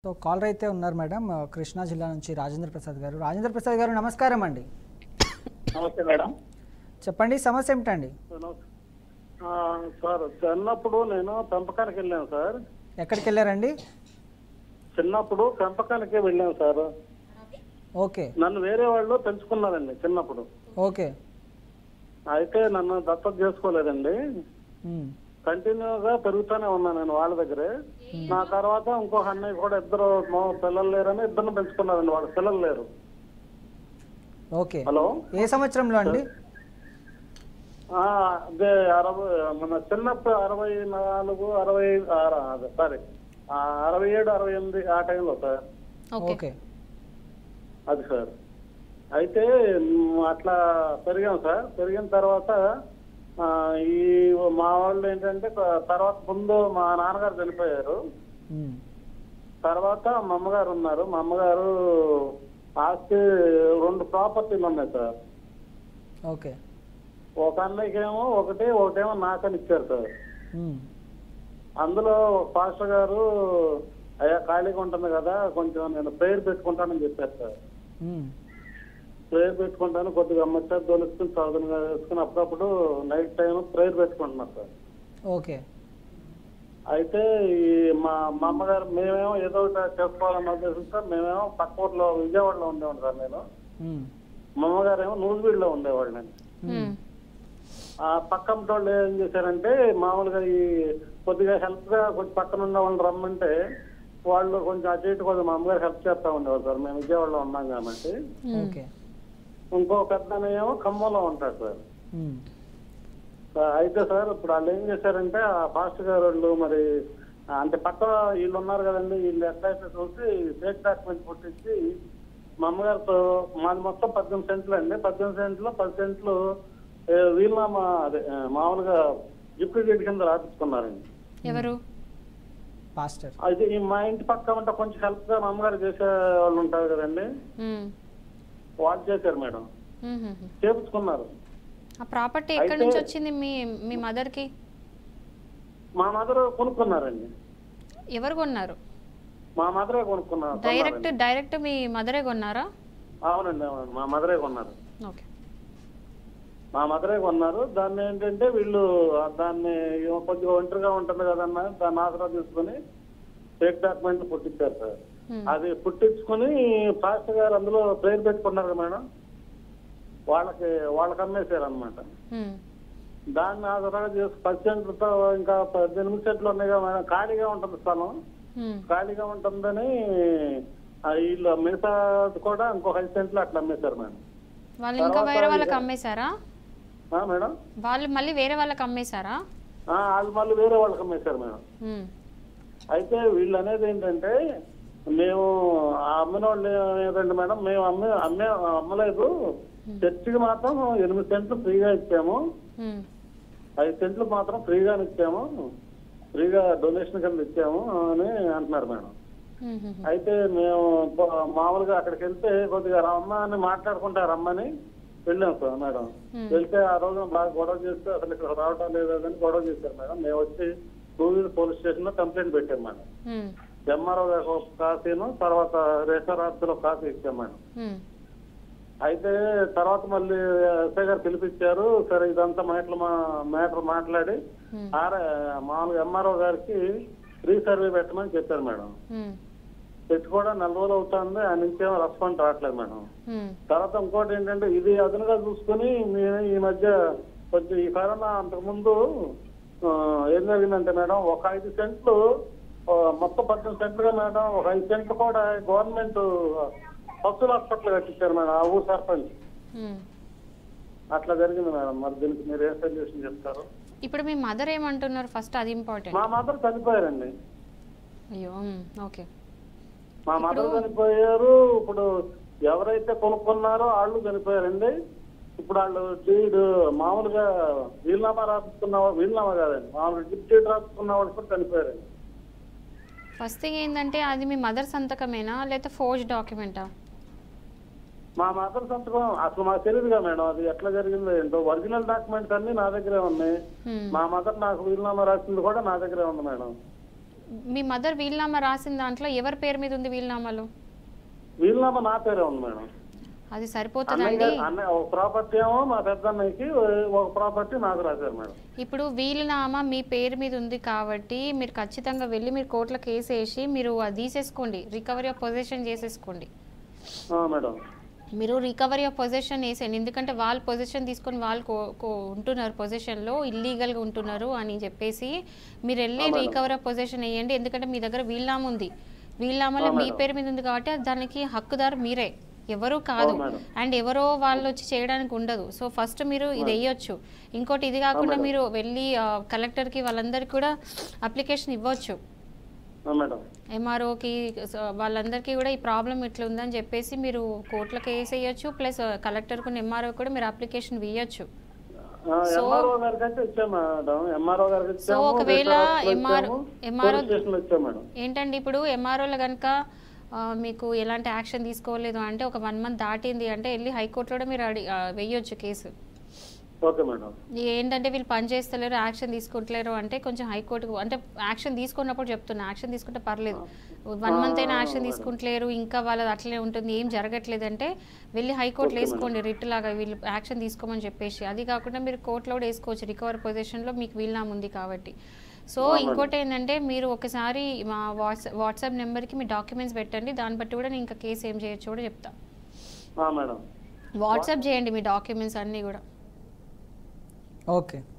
So caller అయితే ఉన్నారు madam Krishna జిల్లా నుంచి రాజేంద్ర ప్రసాద్ గారు. రాజేంద్ర ప్రసాద్ గారు నమస్కారం అండి. నమస్తే మేడం. చెప్పండి సమస్య ఏమిటండి? సార్ చిన్నప్పుడు నేను పెంపకానికి వెళ్ళాను సార్. ఎక్కడికి వెళ్ళారండి? చిన్నప్పుడు పెంపకానికే వెళ్ళాను సార్. ఓకే. నన్ను వేరే వాళ్ళు పెంచుకున్నారండి చిన్నప్పుడు. ఓకే. అయితే నన్ను దత్తత చేసుకోలేదండి. కంటిన్యూగా పెరుగుతూనే ఉన్నాను నేను వాళ్ళ దగ్గరే. నా తర్వాత ఇంకొక అన్నయ్య కూడా ఇద్దరు పిల్లలు లేరని ఇద్దరిని పెంచుకున్నారండి, వాళ్ళ పిల్లలు లేరు. ఓకే. హలో, ఏ సంవత్సరంలో అండి? అదే మన చిన్నప్పుడు 64, 66 సారీ 67, 68 ఆ టైంలో సార్. ఓకే. అది సార్. అయితే అట్లా పెరిగాం సార్. పెరిగిన తర్వాత ఈ మా వాళ్ళు ఏంటంటే తర్వాత ముందు మా నాన్నగారు చనిపోయారు. తర్వాత మా అమ్మగారు ఉన్నారు. మా అమ్మగారు ఆస్తి 2 ప్రాపర్టీలు ఉన్నాయి సార్. ఓకే. ఒక అన్నయ్యకేమో ఒకటేమో నాకని ఇచ్చారు సార్. అందులో పాస్టర్ గారు అయ్యా ఖాళీగా ఉంటుంది కదా, కొంచెం నేను ప్రేయర్ పెట్టుకుంటానని చెప్పారు సార్. ప్రేయర్ పెట్టుకుంటాను, కొద్దిగా అమ్మచ్చారు తోలుసుకుని చదువుగా వేసుకుని అప్పుడప్పుడు నైట్ టైం ప్రేయర్ పెట్టుకుంటున్నాను సార్. ఓకే. అయితే ఈ మా అమ్మగారు మేమేమో ఏదో ఒకటి చేసుకోవాలన్న ఉద్దేశంతో మేమేమో పక్క ఊర్లో విజయవాడలో ఉండేవాడు సార్ నేను. మా అమ్మగారు ఏమో నూజివీడులో ఉండేవాళ్ళు నేను. ఆ పక్కన వాళ్ళు ఏం చేశారంటే మామూలుగా ఈ కొద్దిగా హెల్ప్ గా కొంచెం పక్కన ఉన్న వాళ్ళు రమ్మంటే వాళ్ళు కొంచెం అటు ఇటు కొంచెం మా అమ్మగారు హెల్ప్ చేస్తా ఉండేవారు సార్. మేము విజయవాడలో ఉన్నాం కాబట్టి. ఇంకో పెద్ద ఏమో ఖమ్మంలో ఉంటారు సార్. అయితే సార్ ఇప్పుడు వాళ్ళు ఏం చేశారంటే ఆ పాస్టర్ గారు వాళ్ళు మరి అంటే పక్క వీళ్ళు ఉన్నారు కదండి, వీళ్ళు ఎట్లయితే చూసి ఫేక్ డాక్యుమెంట్ పుట్టించి మా అమ్మగారితో మాది మొత్తం 18 సెంట్లు అండి. 18 సెంట్లు 10 సెంట్లు వీలునామా అదే మామూలుగా గిఫ్ట్ డీడ్ కింద రాపించుకున్నారండి. ఎవరు? పాస్టర్. అయితే ఈ మా ఇంటి పక్క ఉంటే కొంచెం హెల్ప్ గా మా అమ్మగారు చేసే వాళ్ళు ఉంటారు కదండి, వాళ్ళు చేశారు మేడం, చేపించుకున్నారు. ఆ ప్రాపర్టీ ఎక్కడి నుంచి వచ్చింది మీ మదర్ కి? మా మదర్ కొనుక్కున్నారండి. ఎవరు కొన్నారు? మా మదరే కొనుక్కున్నారు. డైరెక్ట్ మీ మదరే కొన్నారా? అవునండి, అవును, మా మదరే కొన్నారు. ఓకే. మా మదరే కొన్నారు. దాన్ని ఏంటంటే వీళ్ళు దాన్ని కొద్దిగా ఒంటరిగా ఉంటుంది కదన్నా, దాన్ని ఆసరా తీసుకుని ఫేక్ డాక్యుమెంట్ పుట్టించారు సార్. అది పుట్టించుకుని పాస్టర్ గారు అందులో ప్రేయర్ పెట్టుకున్నారు మేడం, వాళ్ళకి అమ్మేశారు అనమాట. దాన్ని ఆసరాగా చేసి 10 సెంట్లతో ఇంకా 18 సెంట్లు ఉన్నాయి కదా మేడం, ఖాళీగా ఉంటుంది స్థలం, ఖాళీగా ఉంటుందని వీళ్ళు మిగతా కూడా ఇంకో 5 సెంట్లు అట్లా అమ్మేశారు మేడం. వాళ్ళు ఇంకా వేరే వాళ్ళకి అమ్మేశారా మేడం? వాళ్ళు మళ్ళీ వేరే వాళ్ళకి అమ్మేశారా? వాళ్ళు మళ్ళీ వేరే వాళ్ళకి అమ్మేశారు మేడం. అయితే వీళ్ళు అనేది ఏంటంటే మేము అమ్మిన వాళ్ళు ఏంటంటే మేడం, మేము అమ్మలేదు, చర్చికి మాత్రం 8 సెంట్లు ఫ్రీగా ఇచ్చాము, 5 సెంట్లు మాత్రం ఫ్రీగానే ఇచ్చాము, ఫ్రీగా డొనేషన్ కింద ఇచ్చాము అని అంటున్నారు మేడం. అయితే మేము మామూలుగా అక్కడికి వెళ్తే కొద్దిగా రమ్మని మాట్లాడుకుంటారు, రమ్మని వెళ్ళాం సార్ మేడం. వెళ్తే ఆ రోజున బాగా గొడవ చేస్తే అసలు ఇక్కడ రావటం లేదని గొడవ చేశారు మేడం. మేము వచ్చి నూజివీడు పోలీస్ స్టేషన్ లో కంప్లైంట్ పెట్టాం మేడం. ఎంఆర్ఓ గారు ఒక కాపీను, తర్వాత రేషన్ ఆఫీసులో కాపీ ఇచ్చాం మేడం. అయితే తర్వాత మళ్ళీ ఎస్ఐ గారు పిలిపించారు. సరే ఇదంతా మ్యాటర్ మాట్లాడి మామూలుగా ఎంఆర్ఓ గారికి రీసర్వే పెట్టమని చెప్పారు మేడం. పెట్టి కూడా 4 రోజులు అవుతుంది, ఆ నుంచి ఏమో రెస్పాన్స్ రావట్లేదు మేడం. తర్వాత ఇంకోటి ఏంటంటే ఇది అదనంగా చూసుకుని మేము ఈ మధ్య కొంచెం ఈ కరోనా అంతకుముందు ఏం జరిగిందంటే మేడం, ఒక 5 సెంట్లు మొత్తం 18 సెంట్లుగా మేడం, ఒక 5 సెంట్లు కూడా గవర్నమెంట్ పశువుల హాస్పిటల్ కట్టించారు మేడం, ఆ ఊరు సర్పంచ్. అట్లా జరిగింది మేడం. మరి దీనికి మీరు ఏ సొల్యూషన్ చెప్తారు? ఇప్పుడు మీ మదర్ ఏమంటున్నారు ఫస్ట్, అది ఇంపార్టెంట్. మా మదర్ చనిపోయారండి. అయ్యో, ఓకే. మా మదర్ చనిపోయారు. ఇప్పుడు ఎవరైతే కొనుక్కున్నారో వాళ్ళు చనిపోయారండి. ఇప్పుడు వాళ్ళు మామూలుగా వీలునామా వీలునామా కాదండి, మామూలుగా గిఫ్ట్ డీడ్ రాసుకున్న వాళ్ళు కూడా చనిపోయారండి. ఫస్ట్ థింగ్ ఏంటంటే అది మీ మదర్ సంతకమేనా లేకపోతే ఫోర్జ్ డాక్యుమెంటా? మా మదర్ సంతకం అసలు మాకు తెలియదుగా మేడం, అది ఎట్లా జరిగిందో ఏంటో. ఒరిజినల్ డాక్యుమెంట్స్ అన్ని నా దగ్గరే ఉన్నాయి. మా మదర్ నాకు వీలునామా రాసింది కూడా నా దగ్గరే ఉంది మేడం. మీ మదర్ వీలునామా రాసిన దాంట్లో ఎవరి పేరు మీద ఉంది వీలునామాలో? వీలునామా నా పేరే ఉంది మేడం. అది సరిపోతుందండి. ఒక ప్రాపర్టీ ఏమో మా పెద్దన్నయ్యకి, ఒక ప్రాపర్టీ నాకు రాశారు మేడం. ఇప్పుడు వీలునామా మీ పేరు మీద ఉంది కాబట్టి మీరు ఖచ్చితంగా వెళ్ళి మీరు కోర్టులో కేసు వేసి మీరు అది తీసేసుకోండి, రికవరీ ఆఫ్ పొజిషన్ చేసేసుకోండి మేడం. మీరు రికవరీ ఆఫ్ పొజిషన్ వేసేయండి. ఎందుకంటే వాళ్ళు పొజిషన్ తీసుకొని వాళ్ళు ఉంటున్నారు, పొజిషన్లో ఇల్లీగల్గా ఉంటున్నారు అని చెప్పేసి మీరు వెళ్ళి రికవరీ ఆఫ్ పొజిషన్ వేయండి. ఎందుకంటే మీ దగ్గర వీలునామా ఉంది, వీలునామాలో మీ పేరు మీద ఉంది కాబట్టి దానికి హక్కుదారు మీరే, ఎవరు కాదు. అండ్ ఎవరో వాళ్ళు వచ్చి చేయడానికి ఉండదు. సో ఫస్ట్ మీరు ఇది వేయొచ్చు. ఇంకోటి ఇది కాకుండా మీరు వెళ్ళి కలెక్టర్కి వాళ్ళందరికీ కూడా అప్లికేషన్ ఇవ్వచ్చు, ఎంఆర్ఓకి వాళ్ళందరికీ కూడా ఈ ప్రాబ్లం ఇట్లా ఉందని చెప్పేసి మీరు కోర్టులో కేసు వేయచ్చు. ప్లస్ కలెక్టర్కు ఎంఆర్ఓ కూడా మీరు అప్లికేషన్ వేయచ్చు. సో ఒకవేళ ఎంఆర్ఓ ఏంటండి ఇప్పుడు ఎంఆర్ఓలో కనుక మీకు ఎలాంటి యాక్షన్ తీసుకోలేదు అంటే ఒక 1 month దాటింది అంటే వెళ్ళి హైకోర్టులో మీరు వేయొచ్చు కేసు. ఏంటంటే వీళ్ళు పని చేస్తలేరు, యాక్షన్ తీసుకుంటలేరు అంటే కొంచెం హైకోర్టుకు అంటే యాక్షన్ తీసుకున్నప్పుడు చెప్తున్నా, యాక్షన్ తీసుకుంటే పర్లేదు. 1 month అయినా యాక్షన్ తీసుకుంటలేరు, ఇంకా వాళ్ళది అట్లనే ఉంటుంది, ఏం జరగట్లేదు అంటే వెళ్ళి హైకోర్టులో వేసుకోండి రిట్ లాగా, వీళ్ళు యాక్షన్ తీసుకోమని చెప్పేసి. అది కాకుండా మీరు కోర్టులో కూడా వేసుకోవచ్చు, రికవర్ పొజిషన్లో మీకు వీలునామా ఉంది కాబట్టి. సో ఇంకోటి ఏంటంటే మీరు ఒకసారి మా వాట్సాప్ నెంబర్కి మీ డాక్యుమెంట్స్ పెట్టండి, దాన్ని బట్టి కూడా నేను ఇంకా కేసు ఏం చేయొచ్చు కూడా చెప్తా. వాట్సాప్ చేయండి మీ డాక్యుమెంట్స్ అన్నీ కూడా. ఓకే.